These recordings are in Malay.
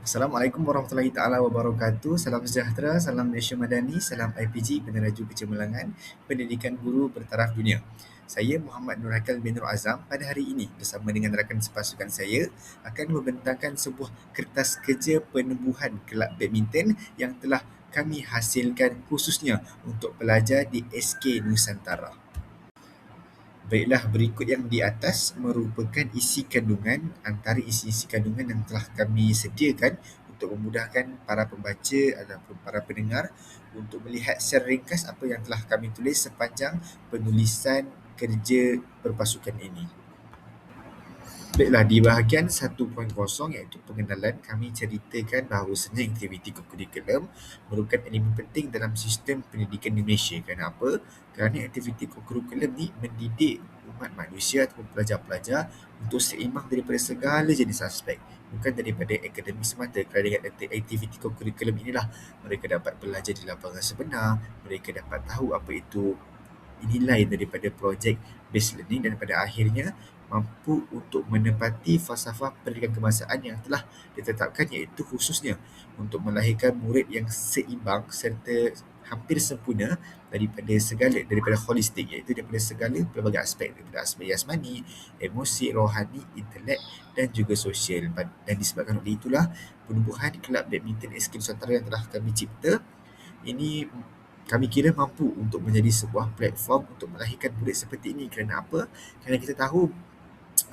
Assalamualaikum warahmatullahi taala wabarakatuh. Salam sejahtera, salam Malaysia Madani, salam IPG Peneraju Kecemerlangan, Pendidikan Guru Bertaraf Dunia. Saya Muhammad Nur Haikal bin Nur Azam pada hari ini bersama dengan rakan sepasukan saya akan membentangkan sebuah kertas kerja penubuhan kelab badminton yang telah kami hasilkan khususnya untuk pelajar di SK Nusantara. Baiklah, berikut yang di atas merupakan isi kandungan antara isi-isi kandungan yang telah kami sediakan untuk memudahkan para pembaca ataupun para pendengar untuk melihat secara ringkas apa yang telah kami tulis sepanjang penulisan kerja berpasukan ini. Baiklah, di bahagian 1.0 iaitu pengenalan, kami ceritakan bahawasanya aktiviti kokurikulum merupakan elemen penting dalam sistem pendidikan di Malaysia. Kenapa? Kerana aktiviti kokurikulum ni mendidik umat manusia atau pelajar-pelajar untuk seimbang daripada segala jenis aspek, bukan daripada akademik semata. Kerana dengan aktiviti kokurikulum inilah mereka dapat belajar di lapangan sebenar, mereka dapat tahu apa itu nilai daripada projek based learning dan pada akhirnya mampu untuk menepati falsafah pendidikan kebangsaan yang telah ditetapkan, iaitu khususnya untuk melahirkan murid yang seimbang serta hampir sempurna daripada holistik, iaitu daripada segala pelbagai aspek, daripada aspek jasmani, emosi, rohani, intelek dan juga sosial. Dan disebabkan oleh itulah penubuhan kelab badminton SK Nusantara yang telah kami cipta ini kami kira mampu untuk menjadi sebuah platform untuk melahirkan murid seperti ini. Kerana apa? Kerana kita tahu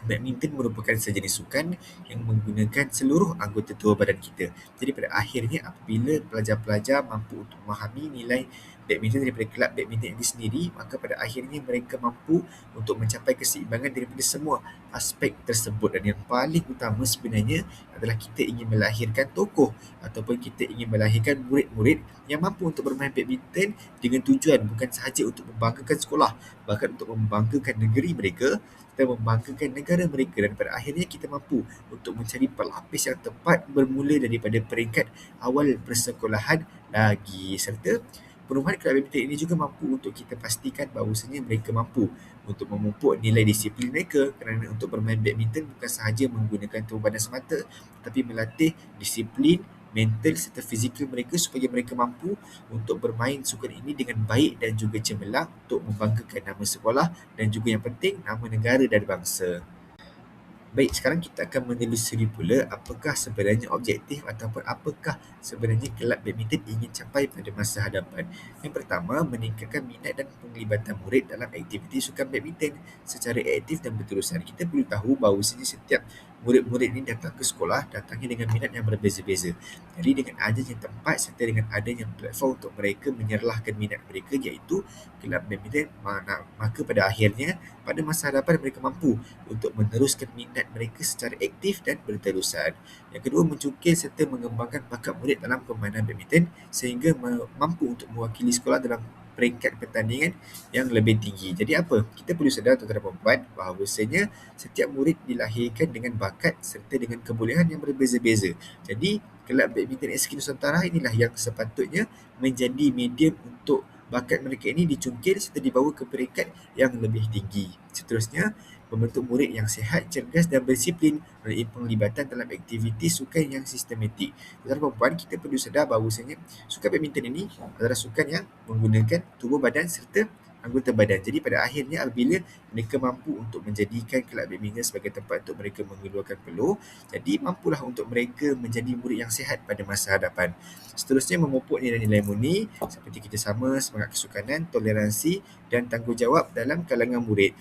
badminton merupakan sejenis sukan yang menggunakan seluruh anggota tubuh badan kita. Jadi pada akhirnya apabila pelajar-pelajar mampu untuk memahami nilai badminton daripada kelab badminton ini sendiri, maka pada akhirnya mereka mampu untuk mencapai keseimbangan daripada semua aspek tersebut. Dan yang paling utama sebenarnya adalah kita ingin melahirkan tokoh ataupun kita ingin melahirkan murid-murid yang mampu untuk bermain badminton dengan tujuan bukan sahaja untuk membanggakan sekolah, bahkan untuk membanggakan negeri mereka, kita membanggakan negara mereka, dan pada akhirnya kita mampu untuk mencari pelapis yang tepat bermula daripada peringkat awal persekolahan lagi. Serta perumahan kelab badminton ini juga mampu untuk kita pastikan bahawasanya mereka mampu untuk memupuk nilai disiplin mereka, kerana untuk bermain badminton bukan sahaja menggunakan tubuh badan semata tetapi melatih disiplin, mental serta fizikal mereka supaya mereka mampu untuk bermain sukan ini dengan baik dan juga cemerlang untuk membanggakan nama sekolah dan juga yang penting nama negara dan bangsa. Baik, sekarang kita akan menelusuri pula apakah sebenarnya objektif ataupun apakah sebenarnya kelab badminton ingin capai pada masa hadapan. Yang pertama, meningkatkan minat dan penglibatan murid dalam aktiviti sukan badminton secara aktif dan berterusan. Kita perlu tahu bahawasanya setiap murid-murid ini datang ke sekolah datangnya dengan minat yang berbeza-beza. Jadi dengan adanya tempat serta dengan adanya platform untuk mereka menyerlahkan minat mereka, iaitu kelab badminton, maka pada akhirnya pada masa hadapan mereka mampu untuk meneruskan minat mereka secara aktif dan berterusan. Yang kedua, mencukil serta mengembangkan bakat murid dalam permainan badminton sehingga mampu untuk mewakili sekolah dalam peringkat pertandingan yang lebih tinggi. Jadi apa? Kita perlu sedar tuan-tuan dan puan-puan bahawasanya setiap murid dilahirkan dengan bakat serta dengan kebolehan yang berbeza-beza. Jadi kelab badminton SK Nusantara inilah yang sepatutnya menjadi medium untuk bakat mereka ini dicungkil serta dibawa ke peringkat yang lebih tinggi. Seterusnya, membentuk murid yang sihat, cergas dan berdisiplin melalui penglibatan dalam aktiviti sukan yang sistematik. Tuan-tuan dan puan-puan, kita perlu sedar bahawasanya sukan badminton ini adalah sukan yang menggunakan tubuh badan serta anggota badan. Jadi pada akhirnya apabila mereka mampu untuk menjadikan kelab badminton sebagai tempat untuk mereka mengeluarkan peluh, jadi mampulah untuk mereka menjadi murid yang sihat pada masa hadapan. Seterusnya, memupuk nilai-nilai murni seperti kerjasama, semangat kesukanan, toleransi dan tanggungjawab dalam kalangan murid.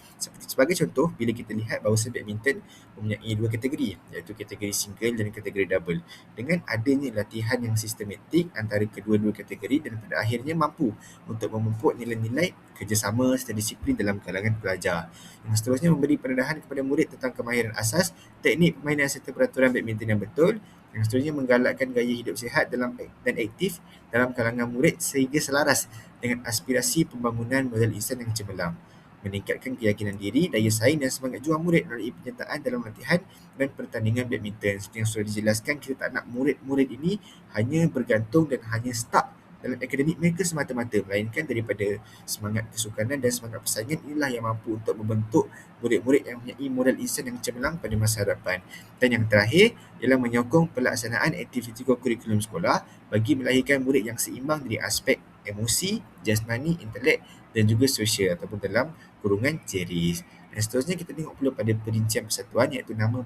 Sebagai contoh, bila kita lihat bahawa badminton mempunyai dua kategori, iaitu kategori single dan kategori double. Dengan adanya latihan yang sistematik antara kedua-dua kategori, dan pada akhirnya mampu untuk memupuk nilai-nilai kerjasama serta disiplin dalam kalangan pelajar. Yang seterusnya, memberi pendedahan kepada murid tentang kemahiran asas, teknik permainan serta peraturan badminton yang betul. Yang seterusnya, menggalakkan gaya hidup sihat dan aktif dalam kalangan murid sehingga selaras dengan aspirasi pembangunan modal insan yang cemerlang. Meningkatkan keyakinan diri, daya saing dan semangat juang murid melalui penyertaan dalam latihan dan pertandingan badminton. Seperti yang sudah dijelaskan, kita tak nak murid-murid ini hanya bergantung dan hanya stuck dalam akademik mereka semata-mata, melainkan daripada semangat kesukanan dan semangat persaingan inilah yang mampu untuk membentuk murid-murid yang mempunyai modal insan yang cemerlang pada masa hadapan. Dan yang terakhir ialah menyokong pelaksanaan aktiviti kurikulum sekolah bagi melahirkan murid yang seimbang dari aspek emosi, jasmani, intelek dan juga sosial ataupun dalam kurungan ceris. Dan seterusnya kita tengok pula pada perincian persatuan iaitu nama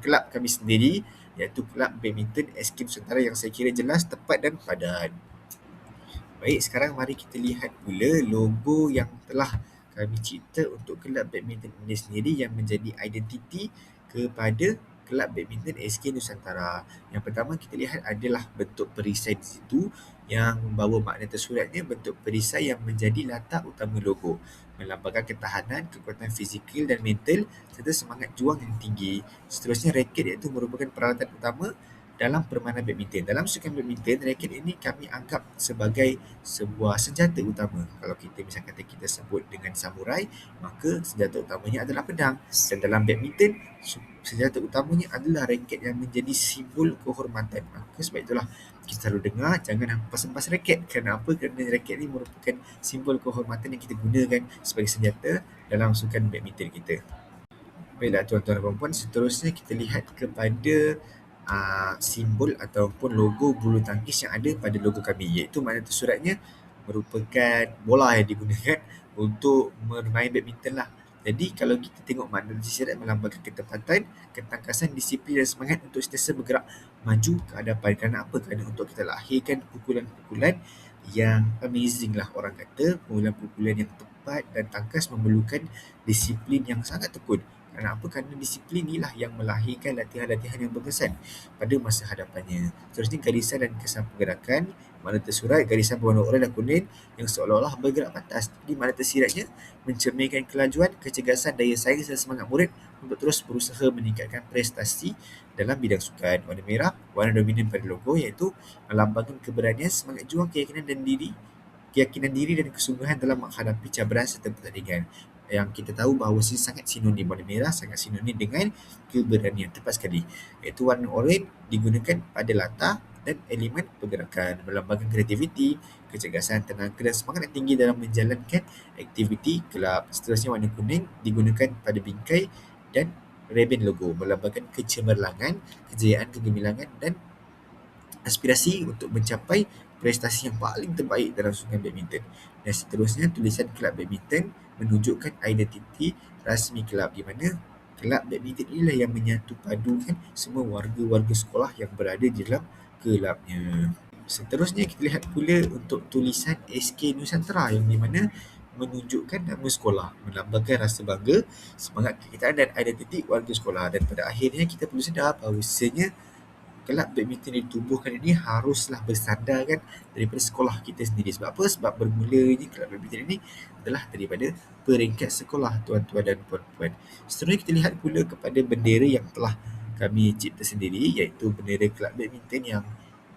kelab kami sendiri iaitu Kelab Badminton SK Nusantara yang saya kira jelas, tepat dan padat. Baik, sekarang mari kita lihat pula logo yang telah kami cipta untuk Kelab Badminton ini sendiri yang menjadi identiti kepada Kelab Badminton SK Nusantara. Yang pertama kita lihat adalah bentuk perisai di situ yang membawa makna tersuratnya bentuk perisai yang menjadi latar utama logo, melambangkan ketahanan, kekuatan fizikal dan mental serta semangat juang yang tinggi. Seterusnya raket iaitu merupakan peralatan utama dalam permainan badminton. Dalam sukan badminton, raket ini kami anggap sebagai sebuah senjata utama. Kalau kita misalkan kata kita sebut dengan samurai, maka senjata utamanya adalah pedang. Dan dalam badminton, senjata utamanya adalah raket yang menjadi simbol kehormatan. Maka sebab itulah kita selalu dengar jangan hampas-hampas raket. Kenapa? Kerana raket ini merupakan simbol kehormatan yang kita gunakan sebagai senjata dalam sukan badminton kita. Baiklah tuan-tuan dan puan-puan, seterusnya kita lihat kepada simbol ataupun logo bulu tangkis yang ada pada logo kami, iaitu makna tersuratnya merupakan bola yang digunakan untuk bermain badminton lah. Jadi kalau kita tengok makna tersirat melambangkan ketepatan, ketangkasan, disiplin dan semangat untuk sentiasa bergerak maju ke hadapan. Kerana apa? Kerana untuk kita lahirkan pukulan-pukulan yang amazing lah orang kata. Pukulan-pukulan yang tepat dan tangkas memerlukan disiplin yang sangat tekun. Kenapa? Kerana disiplin inilah yang melahirkan latihan-latihan yang berkesan pada masa hadapannya. Seterusnya garisan dan kesan pergerakan, makna tersurat garisan berwarna oranye dan kuning yang seolah-olah bergerak pantas. Jadi makna tersiratnya mencerminkan kelajuan, kecergasan, daya saing dan semangat murid untuk terus berusaha meningkatkan prestasi dalam bidang sukan. Warna merah, warna dominan pada logo iaitu melambangkan keberanian, semangat juang, keyakinan diri dan kesungguhan dalam menghadapi cabaran serta pertandingan. Yang kita tahu bahawa sangat sinonim, warna merah sangat sinonim dengan keberanian, tepat sekali. Iaitu warna oranye digunakan pada latar dan elemen pergerakan, melambangkan kreativiti, kecergasan, tenaga dan semangat yang tinggi dalam menjalankan aktiviti kelab. Seterusnya warna kuning digunakan pada bingkai dan reben logo, melambangkan kecemerlangan, kejayaan, kegemilangan dan aspirasi untuk mencapai prestasi yang paling terbaik dalam sukan badminton. Dan seterusnya tulisan kelab badminton menunjukkan identiti rasmi kelab, di mana kelab badminton inilah yang menyatu padukan semua warga-warga sekolah yang berada di dalam kelabnya. Seterusnya kita lihat pula untuk tulisan SK Nusantara yang di mana menunjukkan nama sekolah, melambangkan rasa bangga, semangat kekitaan dan identiti warga sekolah. Dan pada akhirnya kita perlu sedar bahawasanya kelab badminton yang ditubuhkan ini haruslah bersandarkan daripada sekolah kita sendiri. Sebab apa? Sebab bermulanya kelab badminton ini adalah daripada peringkat sekolah, tuan-tuan dan puan-puan. Seterusnya kita lihat pula kepada bendera yang telah kami cipta sendiri, iaitu bendera kelab badminton yang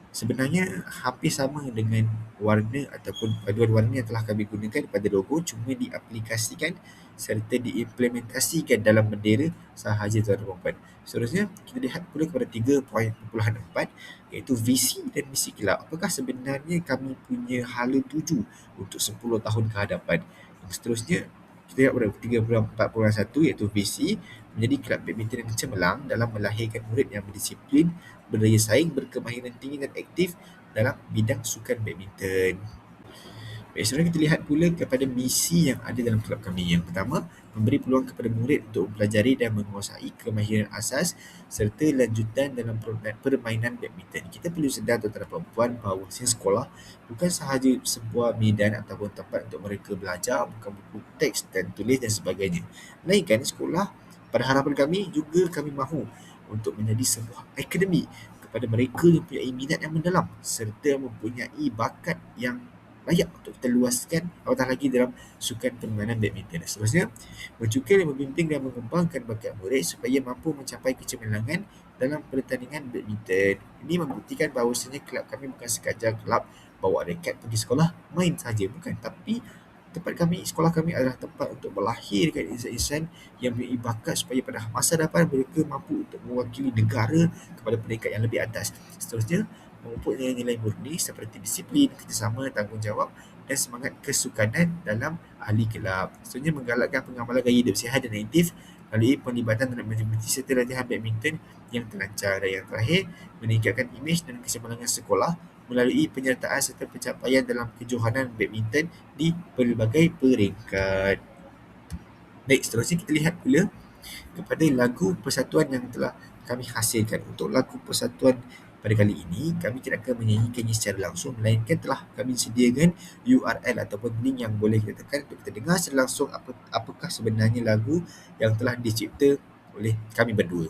sebenarnya hampir sama dengan warna ataupun paduan warna yang telah kami gunakan pada logo, cuma diaplikasikan serta diimplementasikan dalam bendera sahaja, tuan-tuan dan puan-puan. Seterusnya, kita lihat pula kepada 3.4 iaitu visi dan misi kelab. Apakah sebenarnya kami punya hala tuju untuk 10 tahun ke hadapan? Yang seterusnya, kita lihat pada 3.4.1 iaitu visi menjadi kelab badminton yang cemerlang dalam melahirkan murid yang berdisiplin, berdaya saing, berkemahiran tinggi dan aktif dalam bidang sukan badminton. Baik, sekarang kita lihat pula kepada misi yang ada dalam kelab kami. Yang pertama, memberi peluang kepada murid untuk mempelajari dan menguasai kemahiran asas serta lanjutan dalam permainan badminton. Kita perlu sedar tuan-tuan dan puan-puan bahawa sekolah bukan sahaja sebuah medan ataupun tempat untuk mereka belajar, bukan buku teks dan tulis dan sebagainya. Melainkan sekolah, pada harapan kami juga kami mahu untuk menjadi sebuah akademi kepada mereka yang mempunyai minat yang mendalam serta mempunyai bakat yang layak untuk kita luaskan apatah lagi dalam sukan permainan badminton. Seterusnya, mencukil, membimbing dan mengembangkan bakat murid supaya mampu mencapai kecemerlangan dalam pertandingan badminton. Ini membuktikan bahawasanya kelab kami bukan sekadar kelab bawa raket pergi sekolah main saja, bukan, tapi sekolah kami adalah tempat untuk melahirkan insan-insan yang mempunyai bakat supaya pada masa depan mereka mampu untuk mewakili negara kepada peringkat yang lebih atas. Seterusnya, memupuknya nilai murni seperti disiplin, kerjasama, tanggungjawab dan semangat kesukanan dalam ahli kelab. Seterusnya, menggalakkan pengamalan gaya hidup sihat dan aktif melalui pelibatan dalam aktiviti serta latihan badminton yang terlancar. Dan yang terakhir, meningkatkan imej dan keseimbangan sekolah melalui penyertaan serta pencapaian dalam kejohanan badminton di pelbagai peringkat. Baik, seterusnya kita lihat pula kepada lagu persatuan yang telah kami hasilkan. Untuk lagu persatuan pada kali ini, kami tidak akan menyanyikannya secara langsung, melainkan telah kami sediakan URL ataupun link yang boleh kita tekan untuk kita dengar secara langsung apakah sebenarnya lagu yang telah dicipta oleh kami berdua.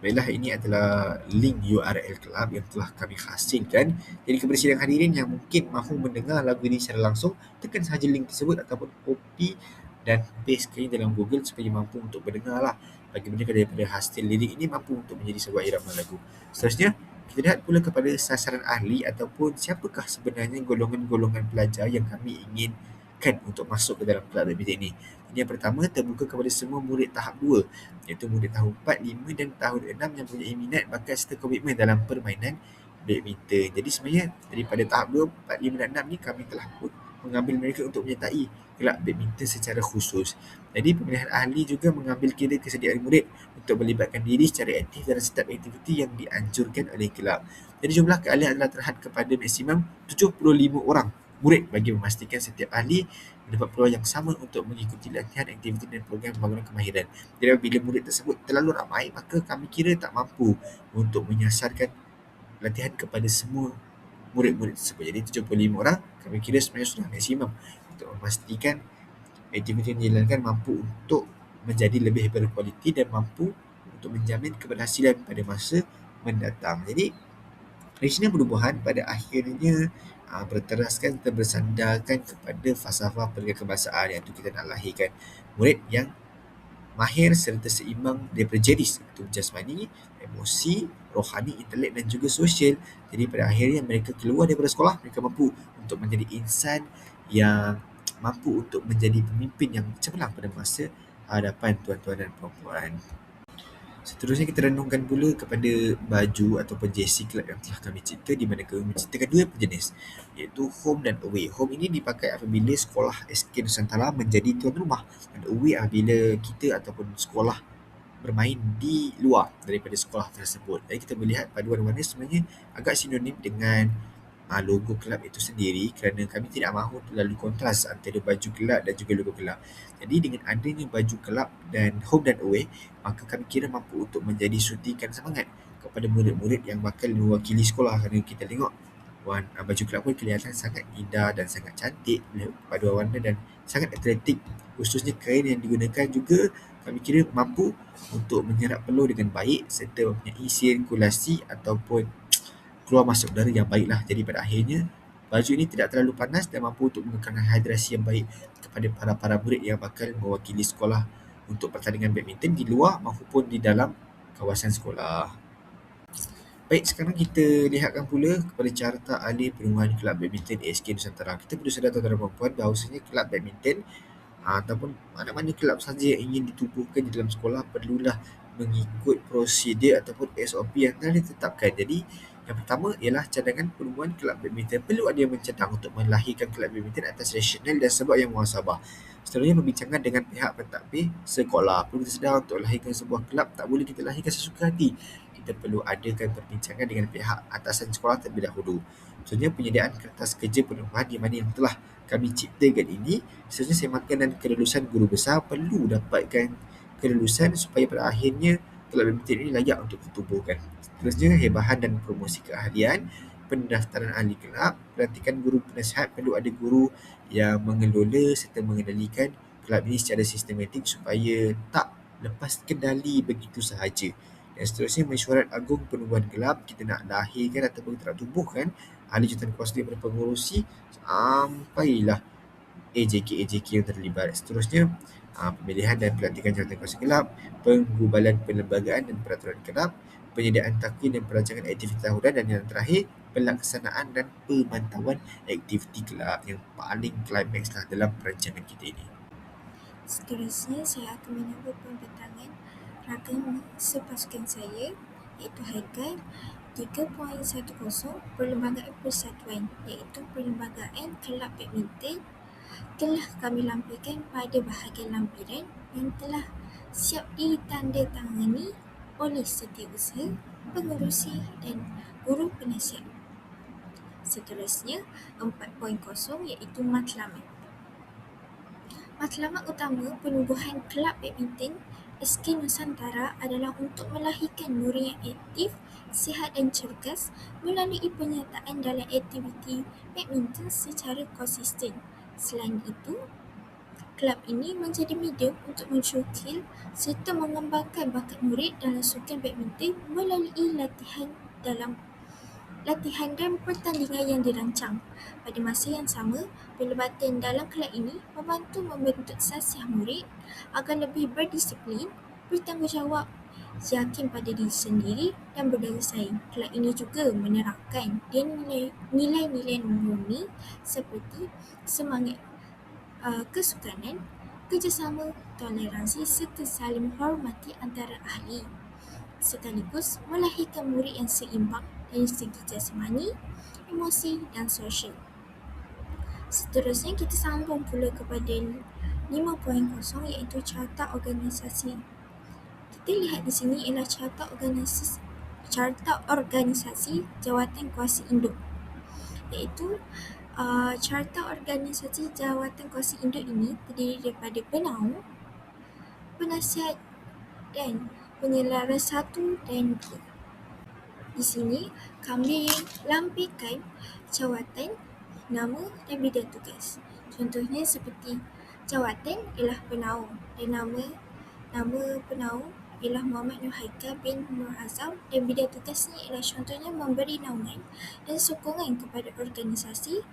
Baiklah, ini adalah link URL kelab yang telah kami hasilkan. Jadi kepada sidang hadirin yang mungkin mahu mendengar lagu ini secara langsung, tekan sahaja link tersebut ataupun copy dan pastekan dalam Google supaya mampu untuk mendengar lah bagaimana daripada hasil lirik ini mampu untuk menjadi sebuah irama lagu. Seterusnya, kita lihat pula kepada sasaran ahli ataupun siapakah sebenarnya golongan-golongan pelajar yang kami inginkan untuk masuk ke dalam kelab badminton ini. Ini yang pertama, terbuka kepada semua murid tahap 2, iaitu murid tahun 4, 5 dan tahun 6 yang mempunyai minat, bakat serta komitmen dalam permainan badminton. Jadi sebenarnya daripada tahap 2, 4, 5 dan 6 ni kami telah pun mengambil mereka untuk menyertai kelab badminton secara khusus. Jadi pemilihan ahli juga mengambil kira kesediaan murid untuk melibatkan diri secara aktif dalam setiap aktiviti yang dianjurkan oleh kelab. Jadi jumlah keahlian adalah terhad kepada maksimum 75 orang murid bagi memastikan setiap ahli mendapat peluang yang sama untuk mengikuti latihan, aktiviti dan program pembangunan kemahiran. Jadi apabila murid tersebut terlalu ramai, maka kami kira tak mampu untuk menyasarkan latihan kepada semua murid-murid tersebut. Jadi 75 orang kami kira sebenarnya sudah maksimum untuk memastikan aktiviti yang dijalankan mampu untuk menjadi lebih berkualiti dan mampu untuk menjamin keberhasilan pada masa mendatang. Jadi dari sini perubahan pada akhirnya berteraskan dan bersandarkan kepada falsafah pendidikan kebangsaan, iaitu kita nak lahirkan murid yang mahir serta seimbang daripada jenis itu jasmani, emosi, rohani, intelek dan juga sosial. Jadi pada akhirnya mereka keluar daripada sekolah, mereka mampu untuk menjadi insan yang mampu untuk menjadi pemimpin yang cemerlang pada masa hadapan tuan-tuan dan puan-puan. Seterusnya kita renungkan pula kepada baju ataupun jersey kelab yang telah kami cipta, di mana kami menciptakan dua jenis, iaitu home dan away. Home ini dipakai apabila sekolah SK Nusantara menjadi tuan rumah, dan away apabila kita ataupun sekolah bermain di luar daripada sekolah tersebut. Jadi kita melihat paduan warna sebenarnya agak sinonim dengan logo kelab itu sendiri, kerana kami tidak mahu terlalu kontras antara baju kelab dan juga logo kelab. Jadi dengan adanya baju kelab dan home dan away, maka kami kira mampu untuk menjadi suntikan semangat kepada murid-murid yang bakal mewakili sekolah, kerana kita tengok baju kelab pun kelihatan sangat indah dan sangat cantik paduan warna dan sangat atletik, khususnya kain yang digunakan juga kami kira mampu untuk menyerap peluh dengan baik serta mempunyai sirkulasi ataupun keluar masuk udara yang baiklah. Jadi pada akhirnya baju ini tidak terlalu panas dan mampu untuk mengekalkan hidrasi yang baik kepada para murid yang bakal mewakili sekolah untuk pertandingan badminton di luar maupun di dalam kawasan sekolah. Baik, sekarang kita lihatkan pula kepada carta ahli penyuluhan kelab badminton ASK Nusantara. Kita perlu sedar tuan-tuan dan puan-puan bahawasanya kelab badminton ataupun mana-mana kelab sahaja yang ingin ditubuhkan di dalam sekolah perlulah mengikut prosedur ataupun SOP yang telah ditetapkan. Jadi yang pertama ialah cadangan penubuhan kelab badminton. Perlu ada yang mencadang untuk melahirkan kelab badminton atas rasional dan sebab yang muhasabah. Seterusnya, perbincangan dengan pihak pentadbir sekolah. Perlu kita sedar untuk lahirkan sebuah kelab tak boleh kita lahirkan sesuka hati. Kita perlu adakan perbincangan dengan pihak atasan sekolah terlebih dahulu. Seterusnya, penyediaan kertas kerja penubuhan di mana yang telah kami ciptakan ini. Seterusnya, semakan dan kelulusan guru besar perlu dapatkan kelulusan supaya pada akhirnya kelab badminton ini layak untuk ditubuhkan. Seterusnya, hebahan dan promosi keahlian, pendaftaran ahli kelab, pelantikan guru penasihat. Perlu ada guru yang mengelola serta mengendalikan kelab ini secara sistematik supaya tak lepas kendali begitu sahaja. Dan seterusnya, mesyuarat agung penubuhan kelab. Kita nak lahirkan ataupun kita nak tubuhkan ahli jawatan kuasa daripada pengurusi sampailah AJK yang terlibat. Seterusnya, pemilihan dan pelantikan jawatan kuasa kelab, penggubalan perlembagaan dan peraturan kelab, penyediaan takwin dan perancangan aktiviti tahunan, dan yang terakhir, pelaksanaan dan pemantauan aktiviti kelab yang paling climax lah dalam perancangan kita ini. Seterusnya, saya akan menyebut pembentangan ragam sepasukan saya, iaitu Haikal, 3.10 Perlembagaan Persatuan, iaitu Perlembagaan Kelab Badminton, telah kami lampirkan pada bahagian lampiran yang telah siap ditandatangani oleh setiausaha, pengerusi dan guru penasihat. Seterusnya, 4.0 iaitu matlamat. Matlamat utama penubuhan Kelab Badminton SK Nusantara adalah untuk melahirkan murid yang aktif, sihat dan cergas melalui penyertaan dalam aktiviti badminton secara konsisten. Selain itu, kelab ini menjadi medium untuk mencukil serta mengembangkan bakat murid dalam sukan badminton melalui latihan dan pertandingan yang dirancang. Pada masa yang sama, pelibatan dalam kelab ini membantu membentuk sasiah murid agar lebih berdisiplin, bertanggungjawab, yakin pada diri sendiri dan berdaya saing. Kelab ini juga menerapkan nilai-nilai murni seperti semangat kesukanan, kerjasama, toleransi serta saling menghormati antara ahli, sekaligus melahirkan murid yang seimbang dari segi jasmani, emosi dan sosial. Seterusnya kita sambung pula kepada 5.0 iaitu Carta Organisasi. Kita lihat di sini ialah Carta Organisasi Jawatan Kuasa Induk, iaitu Carta Organisasi Jawatan Kuasa Induk ini terdiri daripada penaung, penasihat dan penyelaras 1 dan 2. Di sini kami lampirkan jawatan, nama dan bidang tugas. Contohnya seperti jawatan ialah penaung dan nama penaung ialah Muhammad Nur Haikal bin Nur Azam dan bidang tugasnya ialah contohnya memberi naungan dan sokongan kepada organisasi.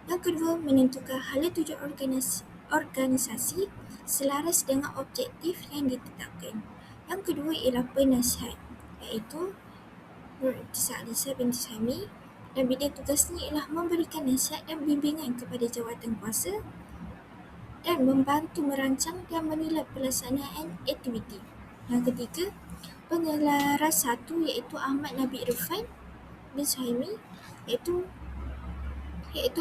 Yang kedua, menentukan hala tuju organisasi selaras dengan objektif yang ditetapkan. Yang kedua ialah penasihat, iaitu Nur Alisa binti Sami dan bidang tugasnya ialah memberikan nasihat dan bimbingan kepada jawatan kuasa dan membantu merancang dan menilai pelaksanaan aktiviti. Yang ketiga, penyelaras 1 iaitu Ahmad Nabi Irfan bin Suhaimi iaitu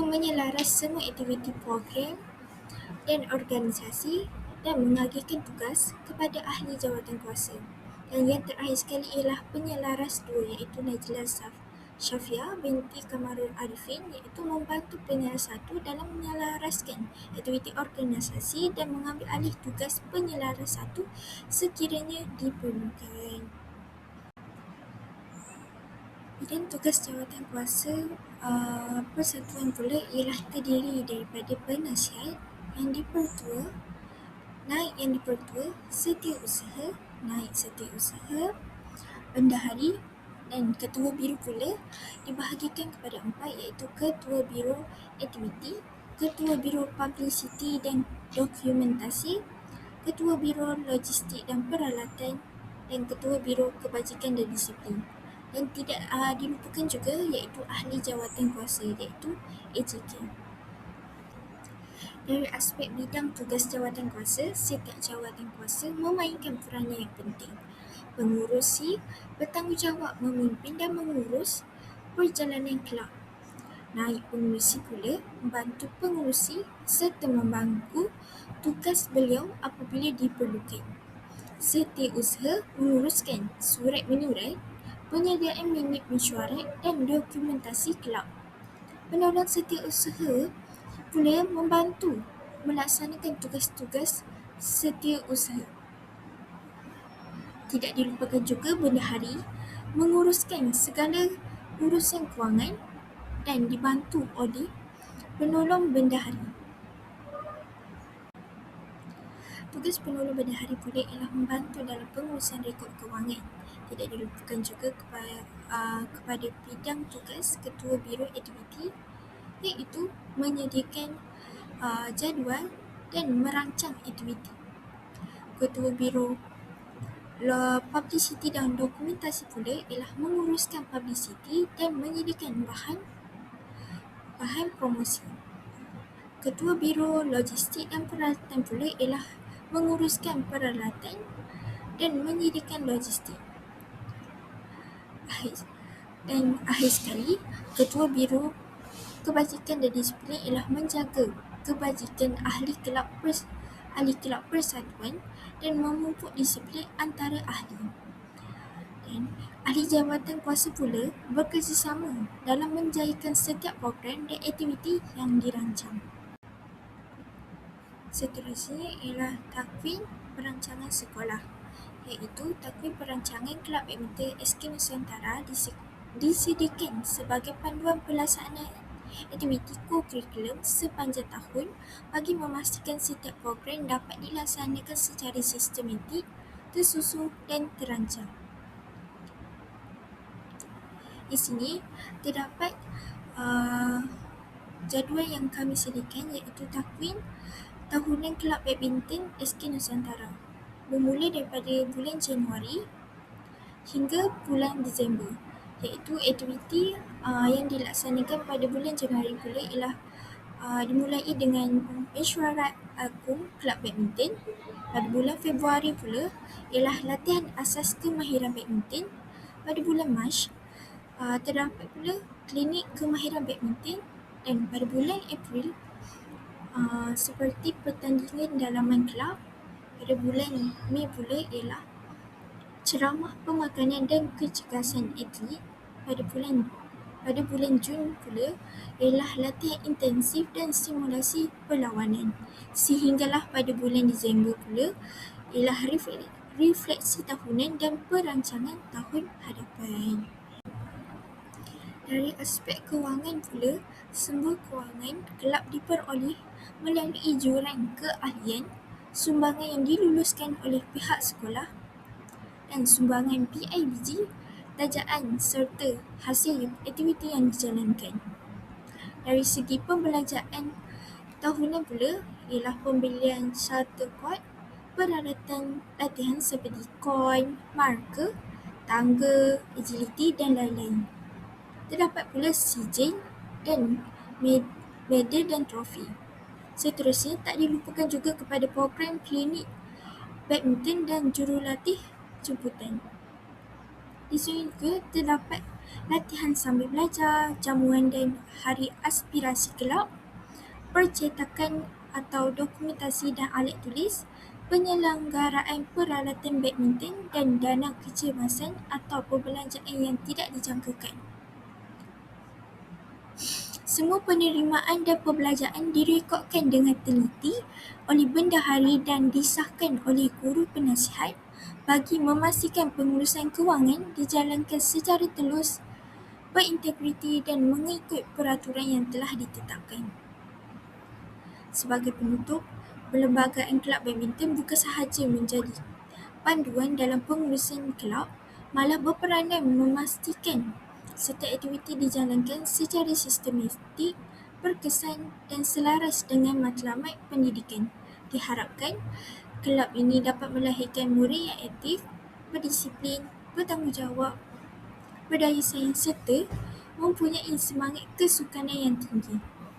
menyelaras semua aktiviti program dan organisasi dan mengagihkan tugas kepada ahli jawatan kuasa. Dan yang terakhir sekali ialah penyelaras 2 iaitu Najla Syafia binti Kamarul Arifin, iaitu membantu penyelaras 1 dalam menyelaraskan aktiviti organisasi dan mengambil alih tugas penyelaras 1 sekiranya diperlukan. Bidang tugas jawatan kuasa persatuan pula ialah terdiri daripada penasihat, yang dipertua, naib yang dipertua, setiausaha, naib setiausaha, bendahari dan ketua biro pula dibahagikan kepada 4 iaitu ketua biro aktiviti, ketua biro publicity dan dokumentasi, ketua biro logistik dan peralatan dan ketua biro kebajikan dan disiplin. Dan tidak dilupakan juga iaitu ahli jawatan kuasa iaitu AJK. Dari aspek bidang tugas jawatan kuasa, setiap jawatan kuasa memainkan peranan yang penting. Pengurusi bertanggungjawab memimpin dan mengurus perjalanan kelab. Naib pengurusi pula membantu pengurusi serta membangku tugas beliau apabila diperlukan. Setiausaha menguruskan surat menyurat, penyediaan minit mesyuarat dan dokumentasi kelab. Penolong setiausaha pula membantu melaksanakan tugas-tugas setiausaha. Tidak dilupakan juga bendahari menguruskan segala urusan kewangan dan dibantu oleh penolong bendahari. Tugas penolong bendahari pula ialah membantu dalam pengurusan rekod kewangan. Tidak dilupakan juga kepada bidang tugas ketua biro aktiviti, iaitu menyediakan jadual dan merancang aktiviti. Ketua biro publicity dan dokumentasi pula ialah menguruskan publicity dan menyediakan bahan promosi. Ketua biro logistik dan peralatan pula ialah menguruskan peralatan dan menyediakan logistik. Dan akhir sekali, Ketua Biro Kebajikan dan Disiplin ialah menjaga kebajikan ahli kelab persatuan dan memupuk disiplin antara ahli. Dan ahli jawatan kuasa pula bekerjasama dalam menjayakan setiap program dan aktiviti yang dirancang. Seterusnya ialah takwin perancangan sekolah, iaitu takwin perancangan Kelab Badminton SK Nusantara disediakan sebagai panduan pelaksanaan aktiviti ko-kurikulum sepanjang tahun bagi memastikan setiap program dapat dilaksanakan secara sistematik, tersusun dan terancang. Di sini terdapat jadual yang kami sediakan, iaitu takwin tahunan Kelab Badminton SK Nusantara bermula daripada bulan Januari hingga bulan Disember, iaitu aktiviti yang dilaksanakan pada bulan Januari pula ialah dimulai dengan mesyuarat agung Kelab Badminton. Pada bulan Februari pula ialah latihan asas kemahiran badminton. Pada bulan Mac terdapat pula klinik kemahiran badminton, dan pada bulan April seperti pertandingan dalaman kelab. Pada bulan Mei pula ialah ceramah pemakanan dan kecergasan atlet. Pada bulan Jun pula ialah latihan intensif dan simulasi perlawanan. Sehinggalah pada bulan Disember pula ialah refleksi tahunan dan perancangan tahun hadapan. Dari aspek kewangan pula, sumber kewangan kelab diperoleh melalui juran keahlian, sumbangan yang diluluskan oleh pihak sekolah dan sumbangan PIBG, tajaan serta hasil aktiviti yang dijalankan. Dari segi pembelanjaan tahunan pula ialah pembelian shuttlecock, peralatan latihan seperti kon, marker, tangga, agility dan lain-lain. Terdapat pula sijil dan medal dan trofi. Seterusnya, tak dilupakan juga kepada program klinik badminton dan jurulatih jemputan. Di sini juga terdapat latihan sambil belajar, jamuan dan hari aspirasi kelab, percetakan atau dokumentasi dan alat tulis, penyelenggaraan peralatan badminton dan dana kecemasan atau perbelanjaan yang tidak dijangkakan. Semua penerimaan dan perbelanjaan direkodkan dengan teliti oleh bendahari dan disahkan oleh guru penasihat bagi memastikan pengurusan kewangan dijalankan secara telus, berintegriti dan mengikut peraturan yang telah ditetapkan. Sebagai penutup, Perlembagaan Kelab Badminton bukan sahaja menjadi panduan dalam pengurusan kelab, malah berperanan memastikan setiap aktiviti dijalankan secara sistematik, berkesan dan selaras dengan matlamat pendidikan. Diharapkan kelab ini dapat melahirkan murid yang aktif, berdisiplin, bertanggungjawab, berdaya saing serta mempunyai semangat kesukanan yang tinggi.